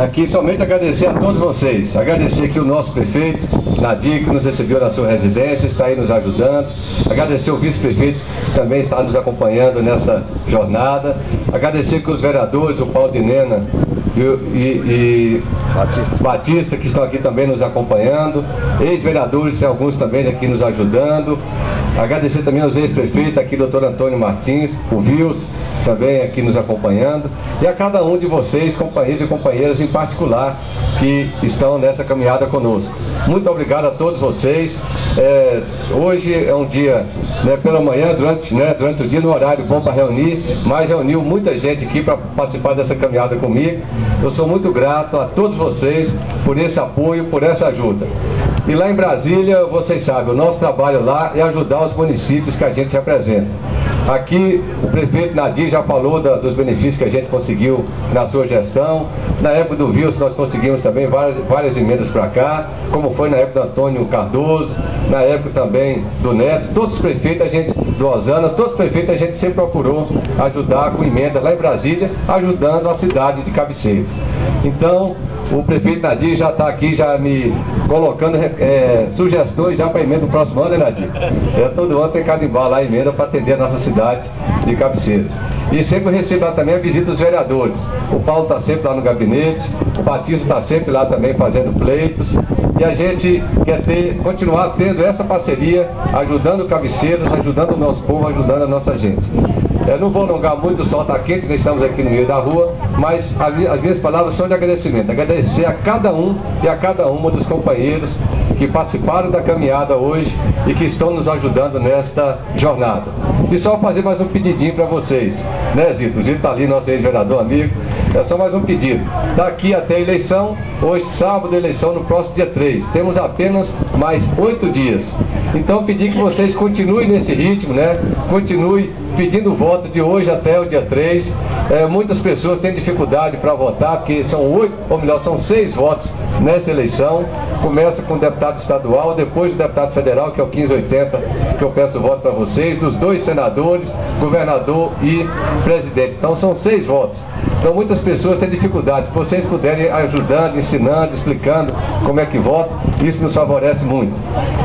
aqui somente agradecer a todos vocês, agradecer aqui o nosso prefeito, Nadir, que nos recebeu na sua residência, está aí nos ajudando, agradecer o vice-prefeito, que também está nos acompanhando nessa jornada, agradecer que os vereadores, o Paulo de Nena e Batista, que estão aqui também nos acompanhando, ex-vereadores, alguns também aqui nos ajudando, agradecer também aos ex-prefeitos, aqui doutor Antônio Martins, o Vils, também aqui nos acompanhando, e a cada um de vocês, companheiros e companheiras em particular, que estão nessa caminhada conosco. Muito obrigado a todos vocês. Hoje é um dia, pela manhã, durante o dia, no horário bom para reunir, mas reuniu muita gente aqui para participar dessa caminhada comigo. Eu sou muito grato a todos vocês por esse apoio, por essa ajuda. E lá em Brasília, vocês sabem, o nosso trabalho lá é ajudar os municípios que a gente representa. Aqui o prefeito Nadir já falou dos benefícios que a gente conseguiu na sua gestão. Na época do Vils nós conseguimos também várias emendas para cá, como foi na época do Antônio Cardoso, na época também do Neto. Todos os prefeitos, do Osana, todos os prefeitos a gente sempre procurou ajudar com emendas lá em Brasília, ajudando a cidade de Cabeceiras. Então, o prefeito Nadir já está aqui, já me colocando sugestões já para a emenda do próximo ano, né, Nadir? Todo ano tem que carimbar lá a emenda para atender a nossa cidade de Cabeceiras. E sempre recebo lá também a visita dos vereadores. O Paulo está sempre lá no gabinete, o Batista está sempre lá também fazendo pleitos. E a gente quer continuar tendo essa parceria, ajudando Cabeceiras, ajudando o nosso povo, ajudando a nossa gente. Eu não vou alongar muito, o sol está quente, nós estamos aqui no meio da rua, mas as minhas palavras são de agradecimento. Agradecer a cada um e a cada uma dos companheiros que participaram da caminhada hoje e que estão nos ajudando nesta jornada. E só fazer mais um pedidinho para vocês, né, Zito? O Zito está ali, nosso ex-vereador amigo. É só mais um pedido. Daqui até a eleição, hoje sábado, eleição no próximo dia 3. Temos apenas mais 8 dias. Então pedir que vocês continuem nesse ritmo, né? Continue pedindo voto de hoje até o dia 3. Muitas pessoas têm dificuldade para votar, porque são 6 votos nessa eleição. Começa com o deputado estadual, depois o deputado federal, que é o 1580, que eu peço voto para vocês, dos 2 senadores, governador e presidente. Então são 6 votos. Então muitas pessoas têm dificuldade. Se vocês puderem ajudando, ensinando, explicando como é que vota, isso nos favorece muito.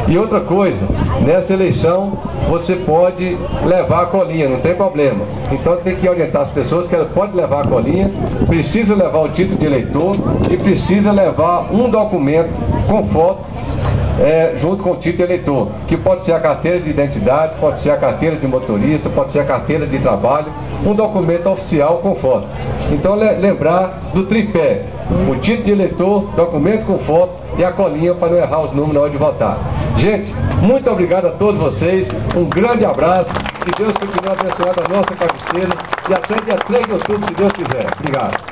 E outra coisa, nessa eleição você pode levar a colinha, não tem problema. Então tem que orientar as pessoas que ela pode levar a colinha, precisa levar o título de eleitor e precisa levar um documento com foto junto com o título de eleitor, que pode ser a carteira de identidade, pode ser a carteira de motorista, pode ser a carteira de trabalho, um documento oficial com foto. Então lembrar do tripé, o título de eleitor, documento com foto e a colinha para não errar os números na hora de votar. Gente, muito obrigado a todos vocês, um grande abraço, que Deus continue abençoando a nossa Cabeceira e até dia 3 de outubro, se Deus quiser. Obrigado.